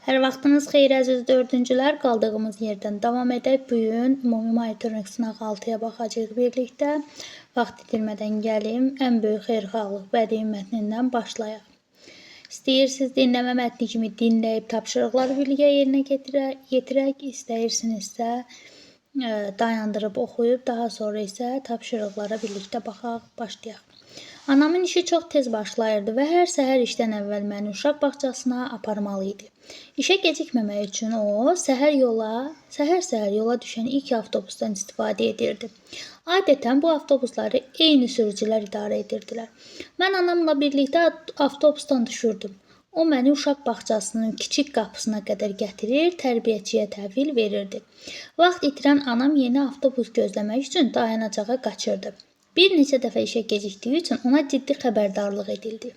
Hər vaxtınız xeyir əziz dördüncülər. Qaldığımız yerdən davam edək. Bu gün ümumi monitorinq sınağı 6-ya baxacağıq birlikdə. Vaxt itirmədən gəlim, ən böyük xeyirxahlıq bədii mətnindən başlayaq. İstəyirsiniz dinləmə mətni kimi dinləyib tapşırıqları birlikdə yerinə yetirək. İstəyirsinizsə dayandırıb oxuyub, daha sonra isə tapşırıqlara birlikdə başlayaq. Anamın işi çox tez başlayırdı və hər səhər işdən əvvəl məni uşaq bağçasına aparmalı idi. İşə gecikməmək üçün o, səhər yola düşən ilk avtobusdan istifadə edirdi. Adətən bu avtobusları eyni sürücülər idarə edirdilər. Mən anamla birlikdə avtobusdan düşürdüm. O məni uşaq bağçasının kiçik qapısına qədər gətirir, tərbiyəçiyə təhvil verirdi. Vaxt itirən anam yeni avtobus gözləmək üçün dayanacağa qaçırdı. Bir neçə dəfə işə gecikdiyi üçün ona ciddi xəbərdarlıq edildi.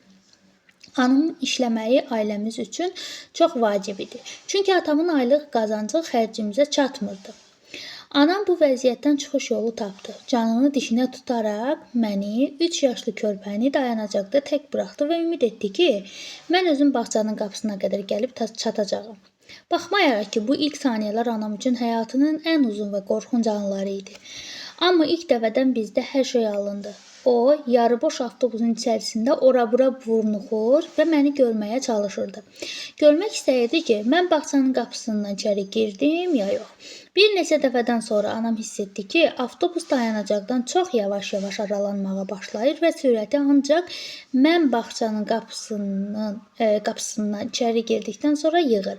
Anamın işləməyi ailəmiz üçün çox vacib idi. Çünki atamın aylıq qazancı xərcimizə çatmırdı. Anam bu vəziyyətdən çıxış yolu tapdı. Canını dişinə tutaraq məni 3 yaşlı körpəni dayanacaqda tək buraxdı və ümid etdi ki, mən özüm bağçanın qapısına qədər gəlib çatacağam. Baxmayaraq ki, bu ilk saniyələr anam üçün həyatının ən uzun və qorxunc anları idi. Amma ilk dəfədən bizdə hər şey alındı. O, yarıboş avtobusun içərisində ora-bura vurnuxur və məni görməyə çalışırdı. Görmək istəyirdi ki, mən bağçanın qapısından içəri girdim ya yox. Bir neçə dəfədən sonra anam hiss etdi ki, avtobus dayanacaqdan çox yavaş-yavaş aralanmağa başlayır və sürəti ancaq mən bağçanın qapısından içəri girdikdən sonra yığır.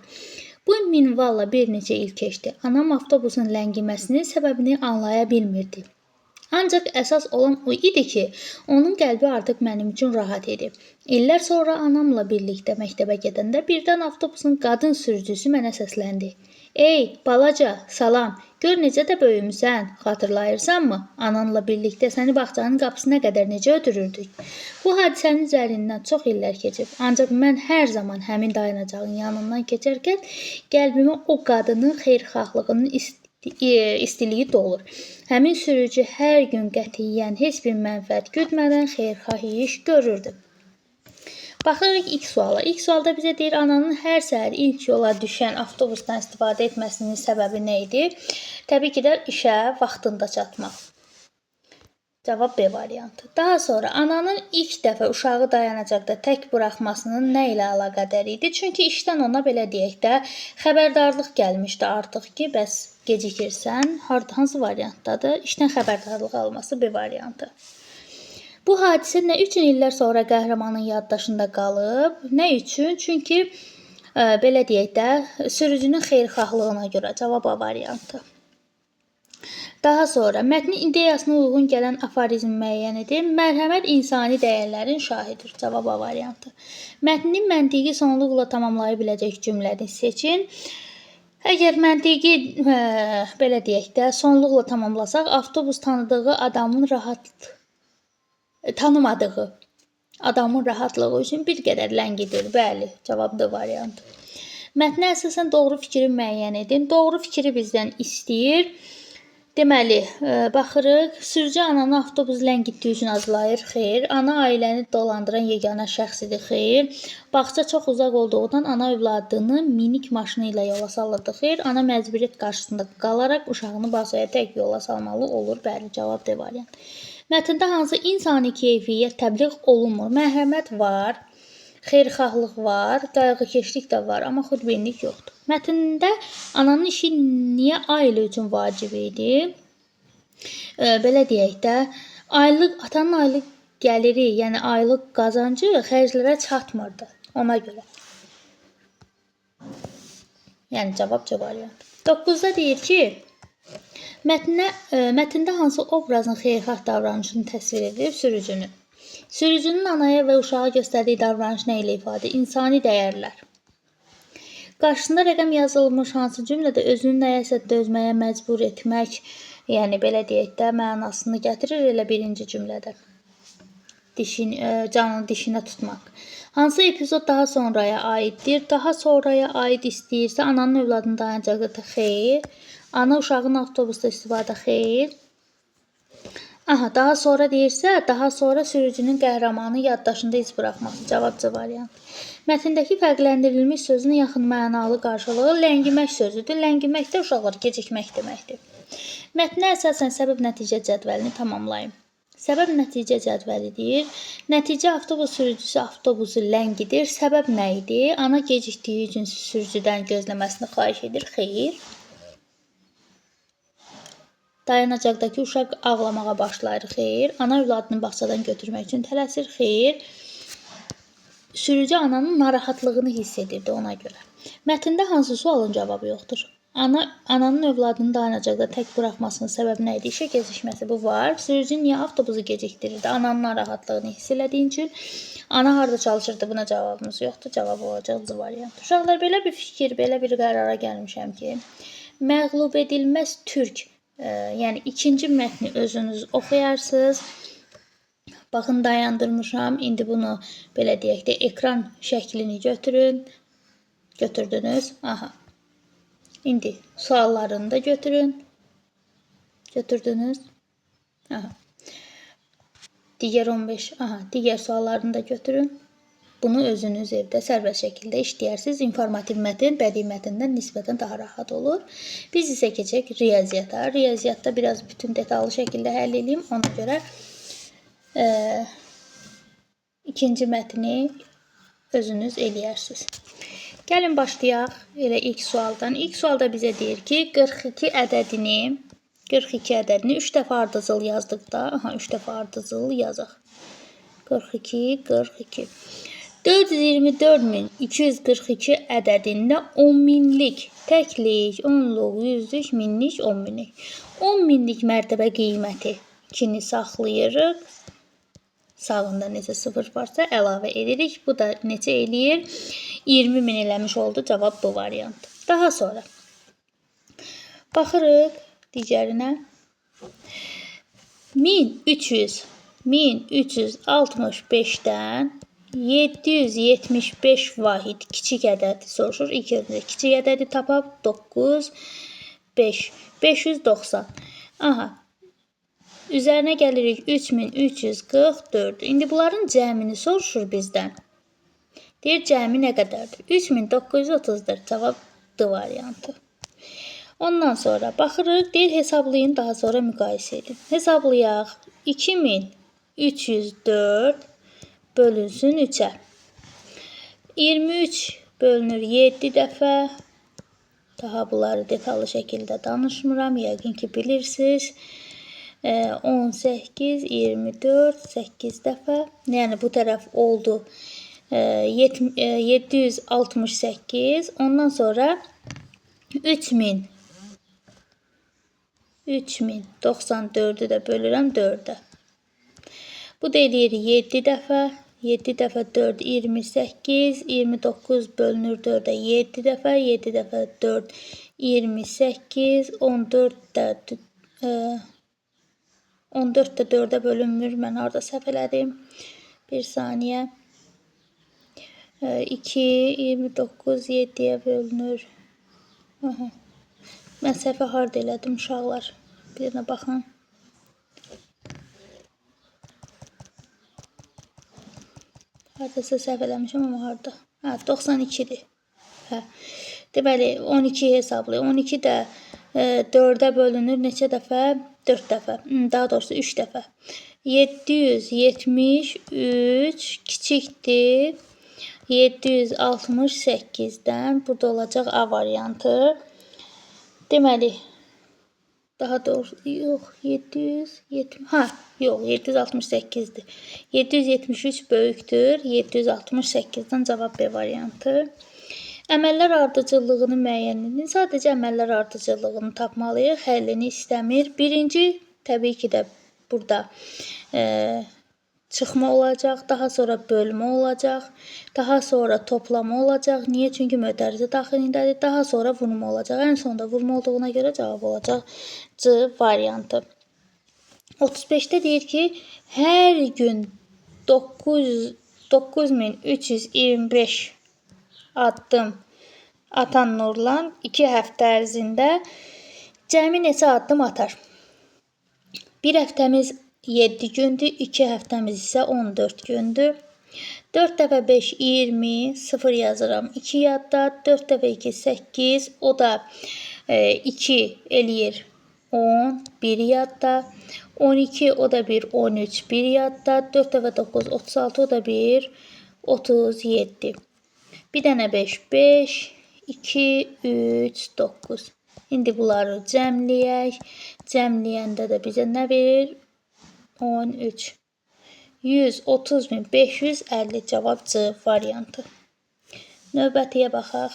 Bu minvalla bir neçə il keçdi. Anam avtobusun ləngiməsinin səbəbini anlaya bilmirdi. Ancaq əsas olan o idi ki, onun qəlbi artıq mənim üçün rahat idi. İllər sonra anamla birlikdə məktəbə gedəndə birdən avtobusun qadın sürücüsü mənə səsləndi. Ey, balaca, salam, gör necə də böyümüsən, xatırlayırsanmı? Ananla birlikdə səni bağçanın qapısına qədər necə ötürürdük? Bu hadisənin üzərindən çox illər keçib, ancaq mən hər zaman həmin dayanacağın yanından keçərkən qəlbimə o qadının xeyirxahlığının istiliyi dolur. Həmin sürücü hər gün qətiyyən heç bir mənfəət güdmədən xeyirxah iş görürdü. Baxırıq ilk suala. İlk sualda bizə deyir, ananın hər səhər ilk yola düşən avtobusdan istifadə etməsinin səbəbi nə idi? Təbii ki də işə vaxtında çatmaq. Cavab B variantı. Daha sonra ananın ilk dəfə uşağı dayanacaqda tək buraxmasının nə ilə əlaqədar idi? Çünki işdən ona belə deyək də xəbərdarlıq gəlmişdi artıq ki, bəs gecikirsən, hansı variantdadır? İşdən xəbərdarlıq alması B variantı. Bu hadisə nə üçün illər sonra qəhrəmanın yaddaşında qalıb? Nə üçün? Çünki belə deyək də sürücünün xeyirxahlığına görə. Cavab A variantı. Daha sonra mətnin ideyasına uyğun gələn aforizm müəyyən edin. Mərhəmət insani dəyərlərin şahididir. Cavab A variantı. Mətnin məntiqi sonluqla tamamlaya biləcək cümləni seçin. Əgər məntiqi belə deyək də sonluqla tamamlasaq, avtobus tanımadığı adamın rahatlığı üçün bir qədər ləngidir. Bəli, cavab D variantı. Mətnə əsasən doğru fikri müəyyən edin. Doğru fikri bizdən istəyir. Deməli, baxırıq, sürücü ananı avtobus ləngitdiyi üçün acılayır, xeyr. Ana ailəni dolandıran yeganə şəxsidir, xeyr. Bağça çox uzaq olduğundan ana övladını minik maşını ilə yola salırdı, xeyr. Ana məcburiyyət qarşısında qalaraq uşağını bağçaya tək yola salmalı olur, bəli, cavab D variantı. Mətndə hansı insani keyfiyyət təbliğ olunmur? Mərhəmət var, xeyirxahlıq var, qayğıkeşlik də var, amma xudbinlik yoxdur. Mətndə ananın işi niyə ailə üçün vacib idi? Belə deyək də, atanın aylıq gəliri, yəni aylıq qazancı xərclərə çatmırdı ona görə. Yəni cavab C variantı. 9-da deyir ki, mətndə hansı obrazın xeyirxah davranışını təsvir edir? Sürücünün. Sürücünün anaya və uşağa göstərdiyi davranış nə ilə ifadə? İnsani dəyərlər. Qarşısında rəqəm yazılmış hansı cümlədə özünü nəyəsə dözməyə məcbur etmək, yəni belə deyək də mənasını gətirir elə birinci cümlədə. Canını dişinə tutmaq. Hansı epizod daha sonraya aiddir? Daha sonraya aid istəyirsə, ananın övladını dayanacaqda xeyr. Ana uşağın avtobusda istifadə xeyr. Aha, daha sonra deyirsə, daha sonra sürücünün qəhrəmanı yaddaşında iz buraxması. Cavabcı variant. Mətndəki fərqləndirilmiş sözün yaxın mənalı qarşılığı ləngimək sözüdür. Ləngimək də uşaqlar gecikmək deməkdir. Mətnə əsasən səbəb-nəticə cədvəlini tamamlayın. Səbəb-nəticə cədvəli deyir. Nəticə avtobus sürücüsü avtobusu ləngidir. Səbəb nə idi? Ana gecikdiyi üçün sürücüdən gözləməsini xahiş edir. Xeyr. Dayanacaqdakı uşaq ağlamağa başlayır. Xeyr. Ana övladını bağçadan götürmək üçün tələsir. Xeyr. Sürücü ananın narahatlığını hiss edirdi ona görə. Mətndə hansı sualın cavabı yoxdur? Ananın övladını dayanacaqda tək buraxmasının səbəbi nə idi? İşə gecikməsi bu var. Sürücü niyə avtobusu gecikdirirdi? Ananın narahatlığını hiss elədiyi üçün. Ana harda çalışırdı? Buna cavabımız yoxdur. Cavab olacaq C variantı. Uşaqlar, belə bir fikir, belə bir qərara gəlmişəm ki, məğlub edilməz türk, yəni ikinci mətni özünüz oxuyarsınız. Baxın, dayandırmışam. İndi bunu belə deyək də ekran şəklini götürün. Götürdünüz. Aha. İndi suallarını da götürün. Götürdünüz. Aha. Digər 15. Aha, digər suallarını da götürün. Bunu özünüz evdə sərbəst şəkildə işləyərsiniz. İnformativ mətn bədii mətndən nisbətən daha rahat olur. Biz isə keçək riyaziyyata. Riyaziyyatda biraz bütün detallı şəkildə həll edeyim. Ona görə ikinci mətni özünüz eləyərsiniz. Gəlin başlayaq elə ilk sualdan. İlk sualda bizə deyir ki, 42 ədədini 3 dəfə ardıcıl yazdıqda, aha 3 dəfə ardıcıl yazaq. 42. 424.242 ədədində 10 minlik, təklik, onluq, yüzlük, minlik, 10 minlik. 10 minlik mərtəbə qiyməti 2-ni saxlayırıq. Sağında necə 0 varsa əlavə edirik. Bu da necə eləyir? 20 min eləmiş oldu. Cavab bu variant. Daha sonra baxırıq digərinə. 1365-dən 775 vahid kiçik ədəd soruşur. İlk öncə kiçik ədədi tapaq. 9, 5, 590. Aha. Üzərinə gəlirik 3344. İndi bunların cəmini soruşur bizdən. Deyir, cəmi nə qədərdir? 3934. Cavab D variantı. Ondan sonra baxırıq. Deyir, hesablayın, daha sonra müqayisə edin. Hesablayaq. 2304 bölünsün 3-ə. 23 bölünür 7 dəfə. Daha bunları detallı şəkildə danışmıram. Yəqin ki, bilirsiniz. 18, 24, 8 dəfə. Yəni, bu tərəf oldu 768. Ondan sonra 3094-ü də bölürəm 4-ə. Bu da eləyir 7 dəfə. 7 dəfə 4, 28. 29 bölünür 4-ə 7 dəfə. 7 dəfə 4, 28. 14 də 4-ə bölünmür. Mən orada səhv elədim. Bir saniyə. 2, 29, 7-yə bölünür. Aha. Mən səhvə harda elədim uşaqlar? Bir dənə baxın. Haradasa səhv eləmişəm, amma harada? 92-dir. Deməli, 12 hesablayın. 12 də 4-ə bölünür. Neçə dəfə? 4 dəfə. Daha doğrusu 3 dəfə. 773 kiçikdir 768-dən. Burada olacaq A variantı. Deməli, daha doğrusu, yox, 768-dir. 773 böyükdür. 768-dən cavab B variantı. Əməllər ardıcıllığını müəyyən edin. Sadəcə əməllər ardıcıllığını tapmalıyıq. Həllini istəmir. Birinci, təbii ki də burada çıxma olacaq. Daha sonra bölmə olacaq. Daha sonra toplama olacaq. Niyə? Çünki mötərizə daxilindədir. Daha sonra vurma olacaq. Ən sonda vurma olduğuna görə cavab olacaq C variantı. 35-də deyir ki, hər gün 9325 addım atan Nurlan 2 həftə ərzində cəmi neçə addım atar? Bir həftəmiz 7 gündür. 2 həftəmiz isə 14 gündür. 4 dəfə 5 20, 0 yazıram 2 yadda. 4 dəfə 2 8, o da 2 eləyir 10, 1 yadda. 12, o da 1 13, 1 yadda. 4 dəfə 9 36, o da 1 37. Bir dənə 5 5, 2 3 9. İndi bunları cəmləyək. Cəmləyəndə də bizə nə verir? 13. 130.550 cavab C variantı. Növbətiyə baxaq.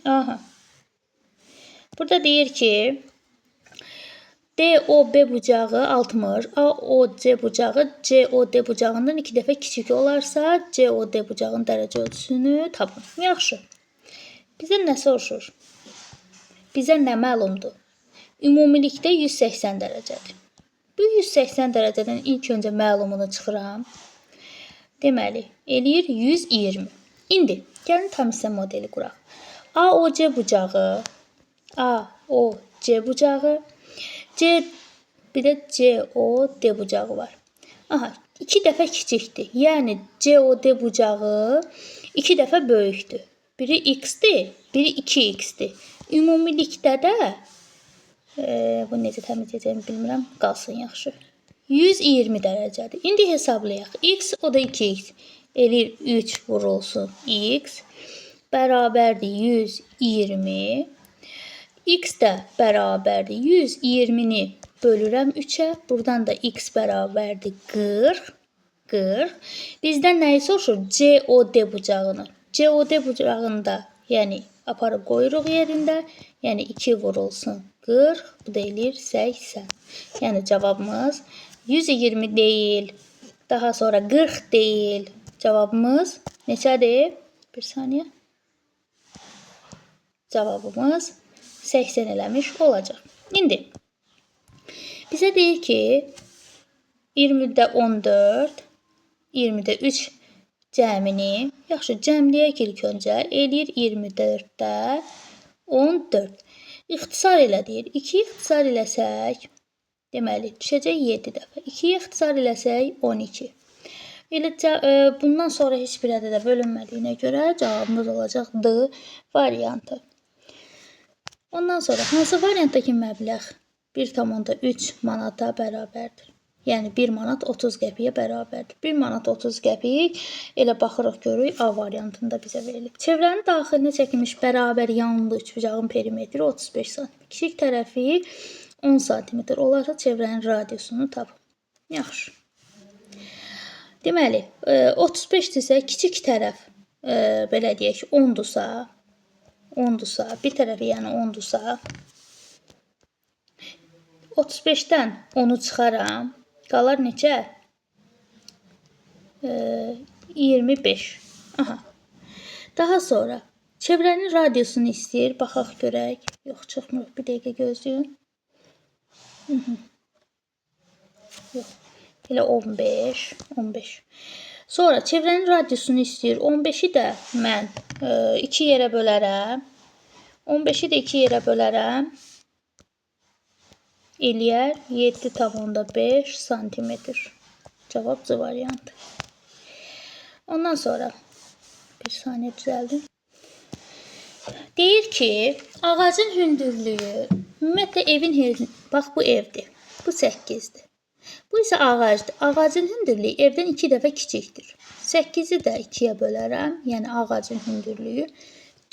Aha. Burada deyir ki, DOB bucağı 60, AOC bucağı COD bucağından 2 dəfə kiçik olarsa, COD bucağının dərəcə ölçüsünü tapın. Yaxşı. Bizə nə soruşur? Bizə nə məlumdur? Ümumilikdə 180 dərəcədir. Bu 180 dərəcədən ilk öncə məlumunu çıxıram. Deməli, eləyir 120. İndi, gəlin tam hissə modeli quraq. AOC bucağı, bir də COD bucağı var. Aha, 2 dəfə kiçikdir. Yəni, COD bucağı 2 dəfə böyükdür. Biri x-dir, biri 2x-dir. Ümumilikdə də, bu necə təmizləyəcəyimi bilmirəm, qalsın yaxşı. 120 dərəcədir. İndi hesablayaq. X, o da 2x. Eləyir 3 vurulsun x. Bərabərdir 120. X də bərabərdir 120-ni bölürəm 3-ə. Buradan da x bərabərdir 40. Bizdən nəyi soruşur? COD bucağını. COD bucağında, yəni aparıb qoyuruq yerində. Yəni 2 vurulsun 40. Bu da eləyir 80. Yəni cavabımız 120 deyil. Daha sonra 40 deyil. Cavabımız neçədir? Bir saniyə. Cavabımız 80 eləmiş olacaq. İndi bizə deyir ki 20-də 14, 20-də 3 cəmini, yaxşı cəmləyək ilk öncə, eləyir 24-də 14. İxtisar elə deyir. 2 ixtisar eləsək, deməli, düşəcək 7 dəfə. 2 ixtisar eləsək 12. Eləcə, bundan sonra heç bir ədədə bölünmədiyinə görə cavabımız olacaq D variantı. Ondan sonra hansı variantdakı məbləğ 1,3 manata bərabərdir? Yəni 1 manat 30 qəpiyə bərabərdir. 1 manat 30 qəpik elə baxırıq görürük A variantında bizə verilib. Çevrənin daxilinə çəkilmiş bərabər yanlı üçbucağın perimetri 35 sm. Kiçik tərəfi 10 sm olarsa çevrənin radiusunu tapın. Yaxşı. Deməli, 35-dirsə kiçik tərəf belə deyək 10-dursa, bir tərəfi yəni 10-dursa 35-dən 10-u çıxaram. Qalar neçə? 25. Aha. Daha sonra çevrənin radiusunu istəyir. Baxaq görək. Yox, çıxmır. Bir dəqiqə gözləyin. Yox. Elə 15. Sonra çevrənin radiusunu istəyir. 15-i də mən 2 yerə bölərəm. 15-i də 2 yerə bölərəm. Eləyər 7,5 cm. Cavab C variantı. Ondan sonra bir saniyə düzəldim. Deyir ki, ağacın hündürlüyü ümumiyyətlə evin bax bu evdir. Bu 8-dir. Bu isə ağacdır. Ağacın hündürlüyü evdən 2 dəfə kiçikdir. 8-i də 2-yə bölərəm. Yəni ağacın hündürlüyü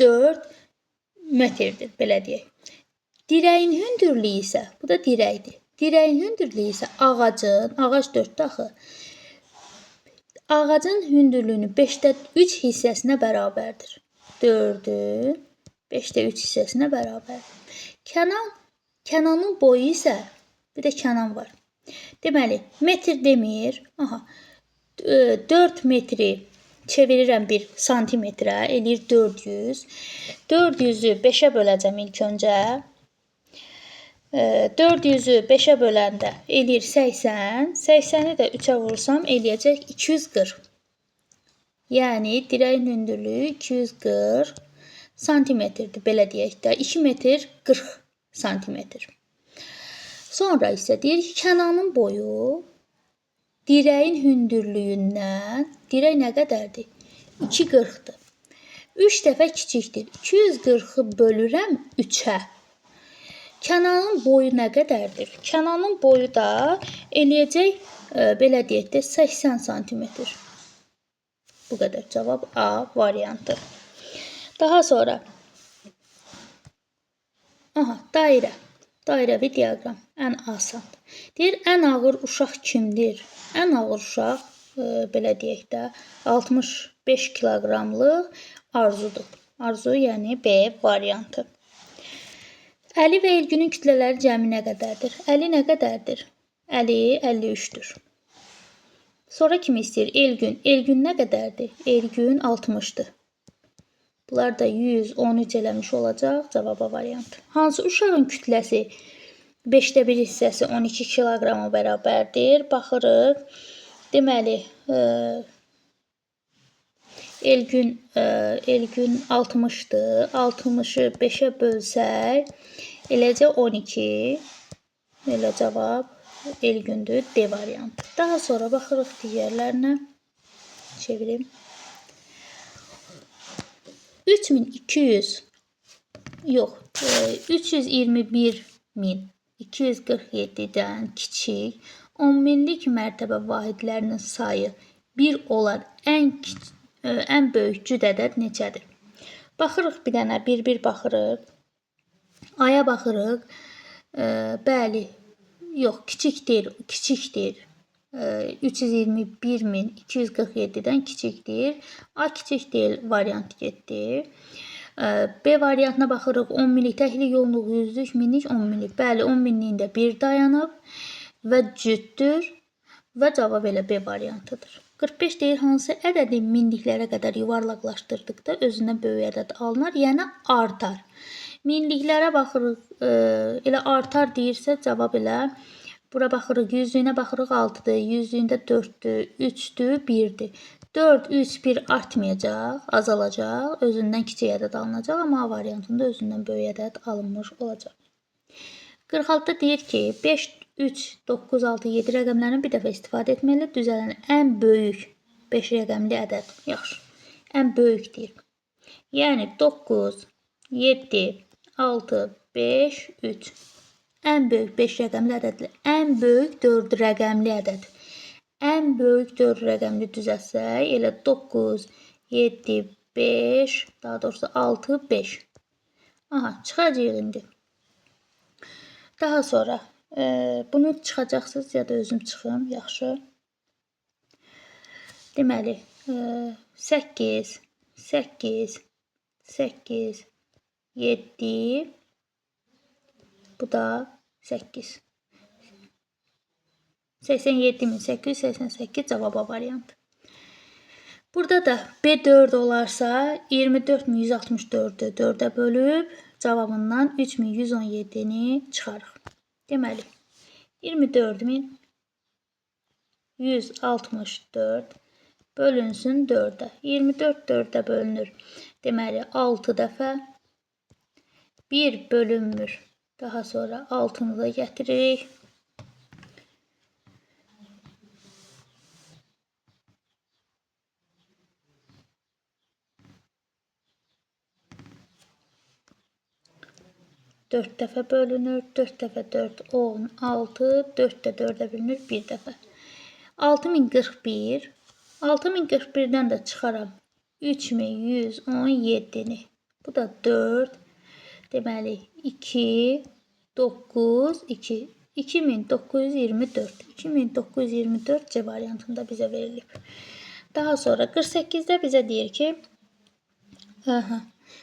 4 metrdir, belə deyək. Dirəyin hündürlüyü isə, bu da dirəkdir. Dirəyin hündürlüyü isə ağac 4-də axı. Ağacın hündürlüyünün 5-də 3 hissəsinə bərabərdir. 4-ün 5-də 3 hissəsinə bərabərdir. Kənanın boyu isə, bir də kənan var. Deməli, metr demir. Aha, 4 metri çevirirəm bir santimetrə, eləyir 400. 400-ü 5-ə böləcəm ilk öncə. 400-ü 5-ə böləndə eləyir 80. 80-i də 3-ə vursam eləyəcək 240. Yəni, dirəyin hündürlüyü 240 santimetrdir, belə deyək də. 2 metr 40 santimetr. Sonra isə deyir ki, kənanın boyu dirəyin hündürlüyündən, dirək nə qədərdir? 2.40-dır. 3 dəfə kiçikdir. 240-ı bölürəm 3-ə. Kənanın boyu nə qədərdir? Kənanın boyu da eləyəcək, belə deyək də, 80 sm. Bu qədər. Cavab A variantı. Daha sonra dairə. Dairəvi diaqram ən asandır. Deyir, ən ağır uşaq kimdir? Ən ağır uşaq, belə deyək də, 65 kiloqramlıq Arzudur. Arzu, yəni B variantı. Əli və Elgünün kütlələri cəmi nə qədərdir? Əli nə qədərdir? Əli 53-dür. Sonra kimi istəyir? Elgün. Elgün nə qədərdir? Elgün 60-dır. Bunlar da 113 eləmiş olacaq. Cavaba variantı. Hansı uşağın kütləsi 5də 1 hissəsi 12 kiloqrama bərabərdir? Baxırıq. Deməli, Elgün 60-dır. 60-ı 5-ə bölsək, eləcə 12. Elə cavab Elgündür. D variantı. Daha sonra baxırıq digərlərinə. Çevirim. 321.247-dən kiçik 10 minlik mərtəbə vahidlərinin sayı 1 olan ən böyük cüt ədəd neçədir? Baxırıq bir dənə, bir baxırıq. Aya baxırıq. Bəli, yox, kiçikdir. 321.247-dən kiçikdir. A kiçik deyil, variant getdi. B variantına baxırıq. 10 minlik təklik yoğunluğu 100-lük, minlik 10 minlik. Bəli, 10 minliyində 1 dayanıb və cütdür və cavab elə B variantıdır. 45 deyir, hansı ədədi minliklərə qədər yuvarlaqlaşdırdıqda özündən böyük ədəd alınar, yəni artar. Minliklərə baxırıq, elə artar deyirsə cavab elə. Bura baxırıq, yüzlüyünə baxırıq 6-dır, yüzlüyündə 4-dür, 3-dür, 1-dir. 4, 3, 1 artmayacaq, azalacaq, özündən kiçik ədəd alınacaq, amma A variantında özündən böyük ədəd alınmış olacaq. 46-da deyir ki, 5, 3, 9, 6, 7 rəqəmlərini bir dəfə istifadə etməli, düzələn ən böyük 5 rəqəmli ədəd. Yaxşı, ən böyük deyir. Yəni 9, 7, 6, 5, 3. Ən böyük 5 rəqəmli ədəddir. Ən böyük 4 rəqəmli ədəd. Ən böyük 4 rəqəmli düzəltsək, elə 9, 7, 5, daha doğrusu 6, 5. Çıxacaq indi. Daha sonra bunu çıxacaqsınız ya da özüm çıxım, yaxşı. Deməli, 8, 8, 8, 7, bu da 8. 87.888 cavaba variantı. Burada da B4 olarsa 24.164-ü 4-ə bölüb cavabından 3117-ni çıxarıq. Deməli, 24.164 bölünsün 4-ə. 24 4-ə bölünür. Deməli, 6 dəfə 1 bölünmür. Daha sonra 6-nı da gətiririk. Dörd dəfə bölünür. 4 dəfə 4, 10, 6. 4 də 4-ə bölünür 1 dəfə. 6041. 6041-dən də çıxaram 3117-ni. Bu da 4. Deməli, 2, 9, 2. 2924. 2924 C variantında bizə verilib. Daha sonra 48-də bizə deyir ki,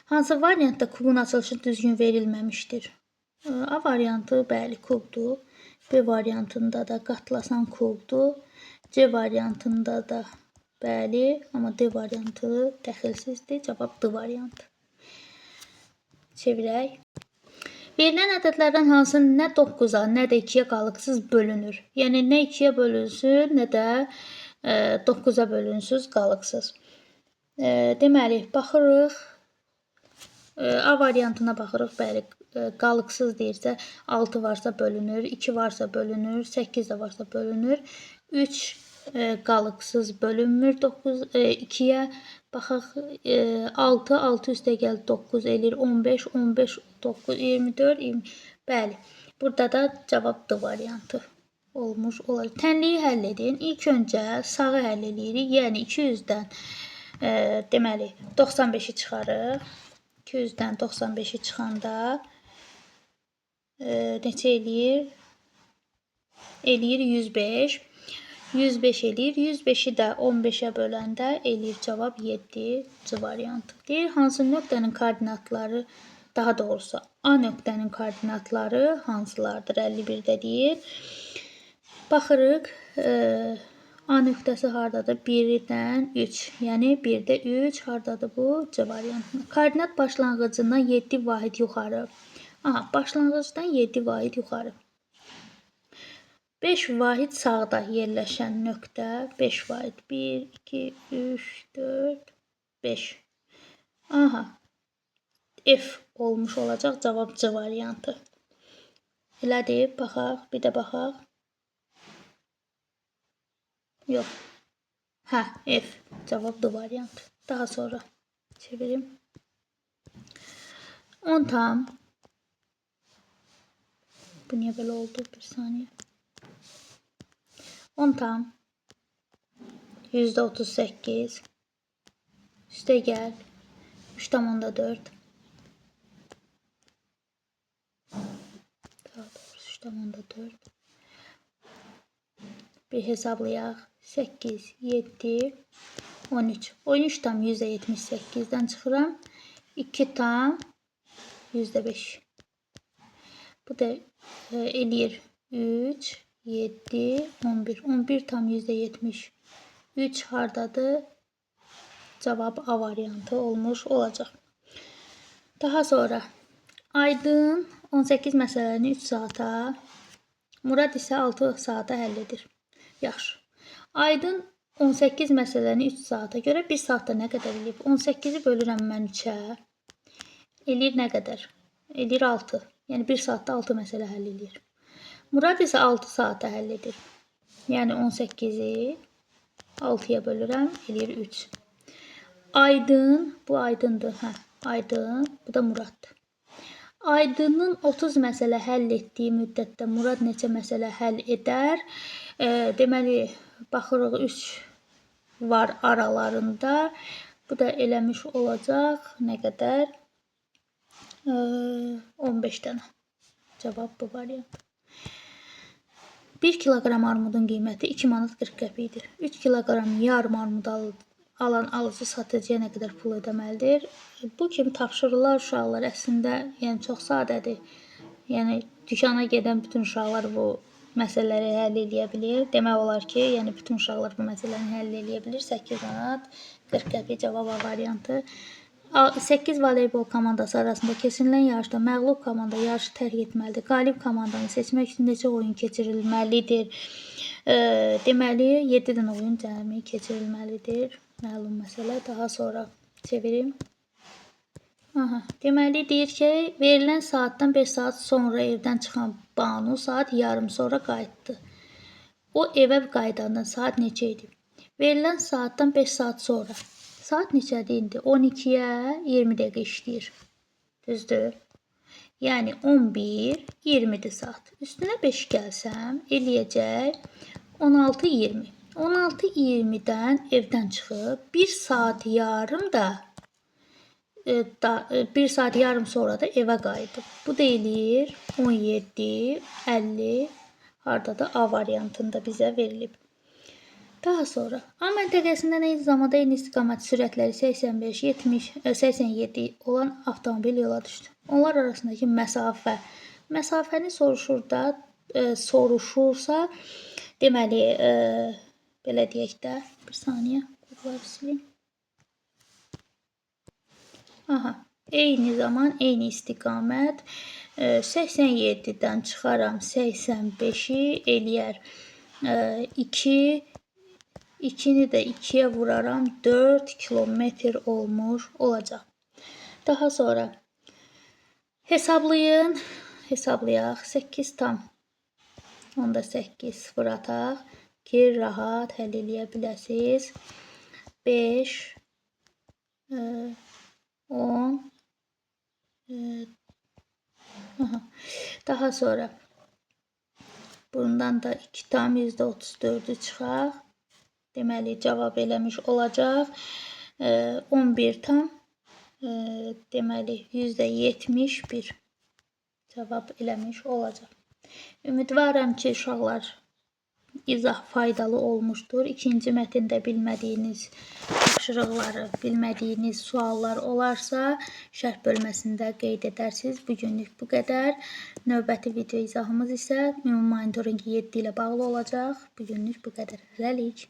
hansı variantda kubun açılışı düzgün verilməmişdir? A variantı, bəli, kubdur. B variantında da qatlasan kubdur. C variantında da bəli, amma D variantı təxilsizdir. Cavab D variantı. Çevirək. Verilən ədədlərdən hansı nə 9-a, nə də 2-yə qalıqsız bölünür? Yəni, nə 2-yə bölünsün, nə də 9-a bölünsüz qalıqsız. Deməli, baxırıq. A variantına baxırıq. Bəli, qalıqsız deyirsə 6 varsa bölünür, 2 varsa bölünür, 8 də varsa bölünür. 3 qalıqsız bölünmür 2-yə. Baxaq 6, 6 üstə gəl 9 eləyir 15, 15, 9, 24, 20. Bəli, burada da cavab D variantı olmuş olacaq. Tənliyi həll edin. İlk öncə sağı həll edirik. Yəni 200-dən deməli 95-i çıxarıq. 200-dən 95-i çıxanda neçə eləyir? Eləyir 105. 105 eləyir. 105-i də 15-ə böləndə eləyir cavab 7 C variantı. Deyir, hansı nöqtənin koordinatları, daha doğrusu A nöqtənin koordinatları hansılardır? 51-də deyir. Baxırıq, A nöqtəsi hardadır? 1-dən 3. Yəni 1-də 3 hardadır bu? C variantında. Koordinat başlanğıcından 7 vahid yuxarı. Aha, başlanğıcdan 7 vahid yuxarı. 5 vahid sağda yerləşən nöqtə. 5 vahid. 1, 2, 3, 4, 5. Aha. F olmuş olacaq. Cavab C variantı. Elədir. Baxaq. Bir də baxaq. Yox. Hə, F. Cavab D variantı. Daha sonra çevirim. 10 tam. Bu niyə belə oldu? Bir saniyə. 10 tam. %38. Üstə gəl. 3,4. Daha doğrusu 3,4. Bir hesablayaq. 8, 7, 13. 13 tam %78-dən çıxıram. 2 tam %5. Bu da eləyir 3, 7, 11. 11 tam %70. 3 hardadır? Cavab A variantı olmuş olacaq. Daha sonra Aydın 18 məsələni 3 saata, Murad isə 6 saata həll edir. Yaxşı. Aydın 18 məsələni 3 saata görə 1 saatda nə qədər eləyib? 18-i bölürəm mən 3-ə. Eləyir nə qədər? Eləyir 6. Yəni 1 saatda 6 məsələ həll edir. Murad isə 6 saata həll edir. Yəni 18-i 6-ya bölürəm, eləyir 3. Aydın, bu Aydındır. Hə, Aydın, bu da Muraddır. Aydının 30 məsələ həll etdiyi müddətdə Murad neçə məsələ həll edər? Deməli, baxırıq 3 var aralarında. Bu da eləmiş olacaq. Nə qədər? 15 dənə. Cavab bu variant. 1 kiloqram armudun qiyməti 2 manat 40 qəpikdir. 3 kiloqram yarım armud alan alıcı satıcıya nə qədər pul ödəməlidir? Bu kimi tapşırırlar uşaqlar əslində, yəni çox sadədir. Yəni dükana gedən bütün uşaqlar bu məsələləri həll edə bilir. Demək olar ki, yəni bütün uşaqlar bu məsələni həll edə bilir. 8 manat 40 qəpik cavab A variantı. 8 voleybol komandası arasında keçirilən yarışda məğlub komanda yarışı tərk etməlidir. Qalib komandanı seçmək üçün neçə oyun keçirilməlidir? Deməli, 7 dənə oyun cəmi keçirilməlidir. Məlum məsələ. Daha sonra çevirim. Aha. Deməli, deyir ki, verilən saatdan 5 saat sonra evdən çıxan Banu saat yarım sonra qayıtdı. O evə qayıdanda saat neçə idi? Verilən saatdan 5 saat sonra. Saat neçədir indi? 12-yə 20 dəqiqə işləyir. Düzdür? Yəni 11, 20-dir saat. Üstünə 5 gəlsəm, eləyəcək 16, 20. 16, 20-dən evdən çıxıb, 1 saat yarım da 1 saat yarım sonra da evə qayıdıb. Bu da eləyir 17, 50, harada A variantında bizə verilib. Daha sonra A məntəqəsindən eyni zamanda eyni istiqamət sürətləri 85, 70, 87 olan avtomobil yola düşdü. Onlar arasındakı məsafəni soruşursa, deməli, belə deyək də, bir saniyə, qurqları sileyim. Aha, eyni zaman, eyni istiqamət, 87-dən çıxaram 85-i eləyər 2, 2-ni də 2-yə vuraram, 4 kilometr olmuş olacaq. Daha sonra Hesablayın. Hesablayaq. 8 tam. Onda 8 sıfır ataq ki, rahat həll eləyə biləsiniz. 5 10 Daha sonra bundan da 2 tam %34'ü çıxaq. Deməli, cavab eləmiş olacaq. 11 tam deməli, %71 cavab eləmiş olacaq. Ümidvaram ki, uşaqlar izah faydalı olmuşdur. İkinci mətndə bilmədiyiniz tapşırıqları, bilmədiyiniz suallar olarsa, şərh bölməsində qeyd edərsiniz. Bugünlük bu qədər. Növbəti video izahımız isə ümumi monitorinq 7 ilə bağlı olacaq. Bugünlük bu qədər. Hələlik.